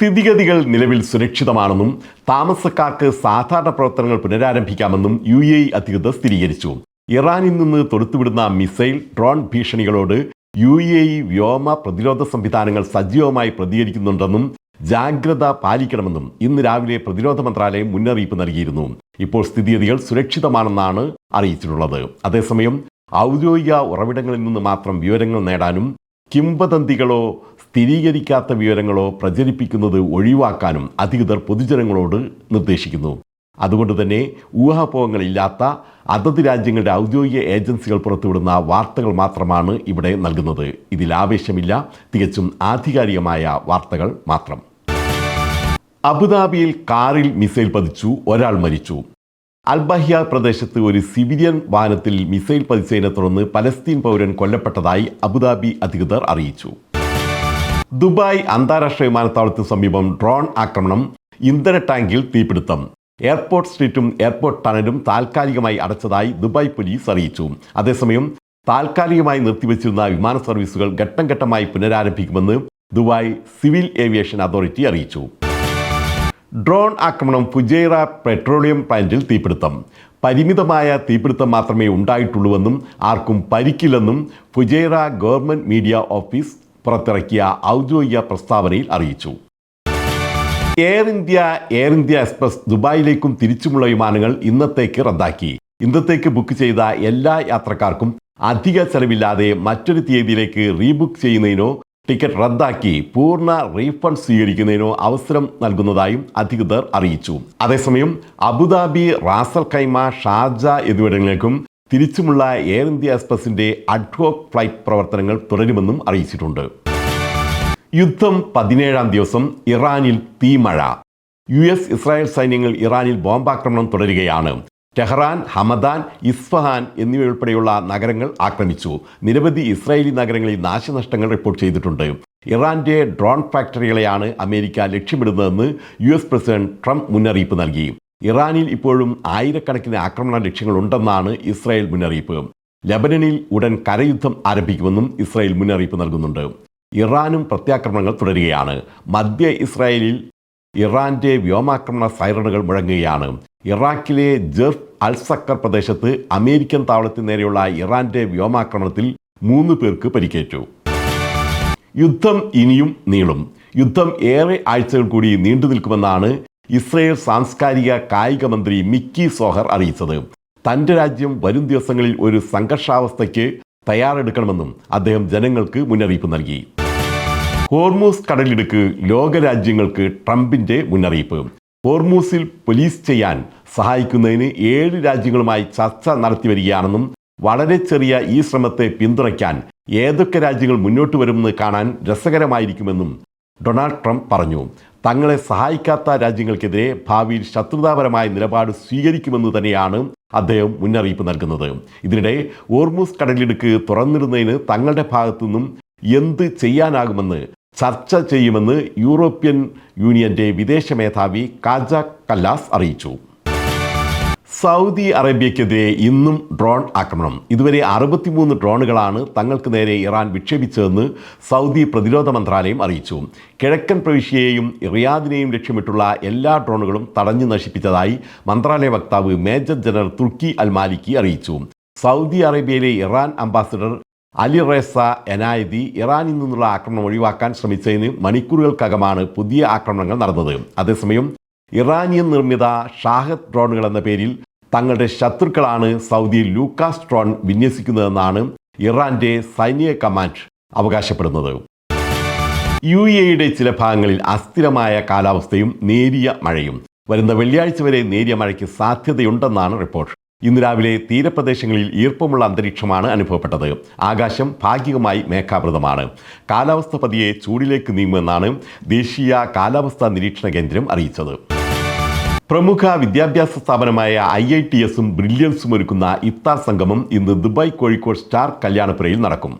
സ്ഥിതിഗതികൾ നിലവിൽ സുരക്ഷിതമാണെന്നും താമസക്കാർക്ക് സാധാരണ പ്രവർത്തനങ്ങൾ പുനരാരംഭിക്കാമെന്നും UAE അധികൃതർ സ്ഥിരീകരിച്ചു. ഇറാനിൽ നിന്ന് തൊടുത്തുവിടുന്ന മിസൈൽ, ഡ്രോൺ ഭീഷണികളോട് UAE വ്യോമ പ്രതിരോധ സംവിധാനങ്ങൾ സജീവമായി പ്രതികരിക്കുന്നുണ്ടെന്നും ജാഗ്രത പാലിക്കണമെന്നും ഇന്ന് രാവിലെ പ്രതിരോധ മന്ത്രാലയം മുന്നറിയിപ്പ് നൽകിയിരുന്നു. ഇപ്പോൾ സ്ഥിതിഗതികൾ സുരക്ഷിതമാണെന്നാണ് അറിയിച്ചിട്ടുള്ളത്. അതേസമയം ഔദ്യോഗിക ഉറവിടങ്ങളിൽ നിന്ന് മാത്രം വിവരങ്ങൾ നേടാനും കിംവദന്തികളോ സ്ഥിരീകരിക്കാത്ത വിവരങ്ങളോ പ്രചരിപ്പിക്കുന്നത് ഒഴിവാക്കാനും അധികൃതർ പൊതുജനങ്ങളോട് നിർദ്ദേശിക്കുന്നു. അതുകൊണ്ട് തന്നെ ഊഹാപോഹങ്ങളില്ലാത്ത അതത് രാജ്യങ്ങളുടെ ഔദ്യോഗിക ഏജൻസികൾ പുറത്തുവിടുന്ന വാർത്തകൾ മാത്രമാണ് ഇവിടെ നൽകുന്നത്. ഇതിൽ ആവേശമില്ല, തികച്ചും ആധികാരികമായ വാർത്തകൾ മാത്രം. അബുദാബിയിൽ കാറിൽ മിസൈൽ പതിച്ചു, ഒരാൾ മരിച്ചു. അൽബഹിയ പ്രദേശത്ത് ഒരു സിവിലിയൻ വാഹനത്തിൽ മിസൈൽ പതിച്ചതിനെ തുടർന്ന് പലസ്തീൻ പൗരൻ കൊല്ലപ്പെട്ടതായി അബുദാബി അധികൃതർ അറിയിച്ചു. ദുബായ് അന്താരാഷ്ട്ര വിമാനത്താവളത്തിന് സമീപം ഡ്രോൺ ആക്രമണം, ഇന്ധന ടാങ്കിൽ തീപിടുത്തം. എയർപോർട്ട് സ്ട്രീറ്റും എയർപോർട്ട് ടണലും താൽക്കാലികമായി അടച്ചതായി ദുബായ് പോലീസ് അറിയിച്ചു. അതേസമയം താൽക്കാലികമായി നിർത്തിവച്ചിരുന്ന വിമാന സർവീസുകൾ ഘട്ടം ഘട്ടമായി പുനരാരംഭിക്കുമെന്ന് ദുബായ് സിവിൽ ഏവിയേഷൻ അതോറിറ്റി അറിയിച്ചു. ഡ്രോൺ ആക്രമണം, ഫുജൈറ പെട്രോളിയം പ്ലാന്റിൽ തീപിടുത്തം. പരിമിതമായ തീപിടുത്തം മാത്രമേ ഉണ്ടായിട്ടുള്ളൂവെന്നും ആർക്കും പരിക്കില്ലെന്നും ഫുജൈറ ഗവൺമെന്റ് മീഡിയ ഓഫീസ് പുറത്തിറക്കിയ ഔദ്യോഗിക പ്രസ്താവനയിൽ അറിയിച്ചു. എയർ ഇന്ത്യ എക്സ്പ്രസ് ദുബായിലേക്കും തിരിച്ചുമുള്ള വിമാനങ്ങൾ ഇന്നത്തേക്ക് റദ്ദാക്കി. ഇന്നത്തേക്ക് ബുക്ക് ചെയ്ത എല്ലാ യാത്രക്കാർക്കും അധിക ചെലവില്ലാതെ മറ്റൊരു തീയതിയിലേക്ക് റീബുക്ക് ചെയ്യുന്നതിനോ ടിക്കറ്റ് റദ്ദാക്കി പൂർണ്ണ റീഫണ്ട് സ്വീകരിക്കുന്നതിനോ അവസരം നൽകുന്നതായും അധികൃതർ അറിയിച്ചു. അതേസമയം അബുദാബി, റാസൽ ഖൈമ, ഷാർജ എന്നിവിടങ്ങളിലേക്കും തിരിച്ചുമുള്ള എയർ ഇന്ത്യ എക്സ്പ്രസിന്റെ അഡ്ഹോക് ഫ്ലൈറ്റ് പ്രവർത്തനങ്ങൾ തുടരുമെന്നും അറിയിച്ചിട്ടുണ്ട്. യുദ്ധം 17ാം ദിവസം, ഇറാനിൽ തീമഴ. US ഇസ്രായേൽ സൈന്യങ്ങൾ ഇറാനിൽ ബോംബാക്രമണം തുടരുകയാണ്. ടെഹ്റാൻ, ഹമദാൻ, ഇസ്ഫഹാൻ എന്നിവയുൾപ്പെടെയുള്ള നഗരങ്ങൾ ആക്രമിച്ചു. നിരവധി ഇസ്രായേലി നഗരങ്ങളിൽ നാശനഷ്ടങ്ങൾ റിപ്പോർട്ട് ചെയ്തിട്ടുണ്ട്. ഇറാന്റെ ഡ്രോൺ ഫാക്ടറികളെയാണ് അമേരിക്ക ലക്ഷ്യമിടുന്നതെന്ന് US പ്രസിഡന്റ് ട്രംപ് മുന്നറിയിപ്പ് നൽകി. ഇറാനിൽ ഇപ്പോഴും ആയിരക്കണക്കിന് ആക്രമണ ലക്ഷ്യങ്ങളുണ്ടെന്നാണ് ഇസ്രായേൽ മുന്നറിയിപ്പ്. ലെബനനിൽ ഉടൻ കരയുദ്ധം ആരംഭിക്കുമെന്നും ഇസ്രായേൽ മുന്നറിയിപ്പ് നൽകുന്നുണ്ട്. ഇറാനും പ്രത്യാക്രമണങ്ങൾ തുടരുകയാണ്. മധ്യ ഇസ്രായേലിൽ ഇറാന്റെ വ്യോമാക്രമണ സൈറണുകൾ മുഴങ്ങുകയാണ്. ഇറാഖിലെ ജെർഫ് അൽ-സക്കർ പ്രദേശത്ത് അമേരിക്കൻ താവളത്തിന് നേരെയുള്ള ഇറാന്റെ വ്യോമാക്രമണത്തിൽ 3 പേർക്ക് പരിക്കേറ്റു. യുദ്ധം ഇനിയും നീളും. യുദ്ധം ഏറെ ആഴ്ചകൾ കൂടി നീണ്ടു നിൽക്കുമെന്നാണ് ഇസ്രായേൽ സാംസ്കാരിക കായിക മന്ത്രി മിക്കി സോഹർ അറിയിച്ചത്. തൻ്റെ രാജ്യം വരും ദിവസങ്ങളിൽ ഒരു സംഘർഷാവസ്ഥയ്ക്ക് തയ്യാറെടുക്കണമെന്നും അദ്ദേഹം ജനങ്ങൾക്ക് മുന്നറിയിപ്പ് നൽകി. ഹോർമൂസ് കടലിടുക്ക് ലോകരാജ്യങ്ങൾക്ക് ട്രംപിന്റെ മുന്നറിയിപ്പ്. ഹോർമൂസിൽ പോലീസ് ചെയ്യാൻ സഹായിക്കുന്നതിന് 7 രാജ്യങ്ങളുമായി ചർച്ച നടത്തിവരികയാണെന്നും വളരെ ചെറിയ ഈ ശ്രമത്തെ പിന്തുണയ്ക്കാൻ ഏതൊക്കെ രാജ്യങ്ങൾ മുന്നോട്ട് വരുമെന്ന് കാണാൻ രസകരമായിരിക്കുമെന്നും ഡൊണാൾഡ് ട്രംപ് പറഞ്ഞു. തങ്ങളെ സഹായിക്കാത്ത രാജ്യങ്ങൾക്കെതിരെ ഭാവിയിൽ ശത്രുതാപരമായ നിലപാട് സ്വീകരിക്കുമെന്ന് തന്നെയാണ് അദ്ദേഹം മുന്നറിയിപ്പ് നൽകുന്നത്. ഇതിനിടെ ഹോർമൂസ് കടലിടുക്ക് തുറന്നിടുന്നതിന് തങ്ങളുടെ ഭാഗത്തു നിന്നും എന്ത് ചെയ്യാനാകുമെന്ന് ചർച്ച ചെയ്യുമെന്ന് യൂറോപ്യൻ യൂണിയന്റെ വിദേശ മേധാവി കാജ കല്ലാസ് അറിയിച്ചു. സൗദി അറേബ്യക്കെതിരെ ഇന്നും ഡ്രോൺ ആക്രമണം. ഇതുവരെ 63 ഡ്രോണുകളാണ് തങ്ങൾക്ക് നേരെ ഇറാൻ വിക്ഷേപിച്ചതെന്ന് സൗദി പ്രതിരോധ മന്ത്രാലയം അറിയിച്ചു. കിഴക്കൻ പ്രവിശ്യയെയും റിയാദിനെയും ലക്ഷ്യമിട്ടുള്ള എല്ലാ ഡ്രോണുകളും തടഞ്ഞു നശിപ്പിച്ചതായി മന്ത്രാലയ വക്താവ് മേജർ ജനറൽ തുർക്കി അൽ മാലിക്കി അറിയിച്ചു. സൗദി അറേബ്യയിലെ ഇറാൻ അംബാസിഡർ അലി റേസ എനായതി ഇറാനിൽ നിന്നുള്ള ആക്രമണം ഒഴിവാക്കാൻ ശ്രമിച്ചതിന് മണിക്കൂറുകൾക്കകമാണ് പുതിയ ആക്രമണങ്ങൾ നടന്നത്. അതേസമയം ഇറാനിയൻ നിർമ്മിത ഷാഹദ് ഡ്രോണുകൾ എന്ന പേരിൽ തങ്ങളുടെ ശത്രുക്കളാണ് സൗദിയിൽ ലൂക്കാസ് ഡ്രോൺ വിന്യസിക്കുന്നതെന്നാണ് ഇറാന്റെ സൈനിക കമാൻഡ് അവകാശപ്പെടുന്നത്. UAEയുടെ ചില ഭാഗങ്ങളിൽ അസ്ഥിരമായ കാലാവസ്ഥയും നേരിയ മഴയും. വരുന്ന വെള്ളിയാഴ്ച വരെ നേരിയ മഴയ്ക്ക് സാധ്യതയുണ്ടെന്നാണ് റിപ്പോർട്ട്. ഇന്ന് രാവിലെ തീരപ്രദേശങ്ങളിൽ ഈർപ്പമുള്ള അന്തരീക്ഷമാണ് അനുഭവപ്പെട്ടത്. ആകാശം ഭാഗികമായി മേഘാവൃതമാണ്. കാലാവസ്ഥ പതിയെ ചൂടിലേക്ക് നീങ്ങുമെന്നാണ് ദേശീയ കാലാവസ്ഥാ നിരീക്ഷണ കേന്ദ്രം അറിയിച്ചത്. പ്രമുഖ വിദ്യാഭ്യാസ സ്ഥാപനമായ IITS-ഉം ബ്രില്യൻസും ഒരുക്കുന്ന ഇഫ്താർ സംഗമം ഇന്ന് ദുബായ് കോഴിക്കോട് സ്റ്റാർ കല്യാണപ്പുരയിൽ നടക്കും.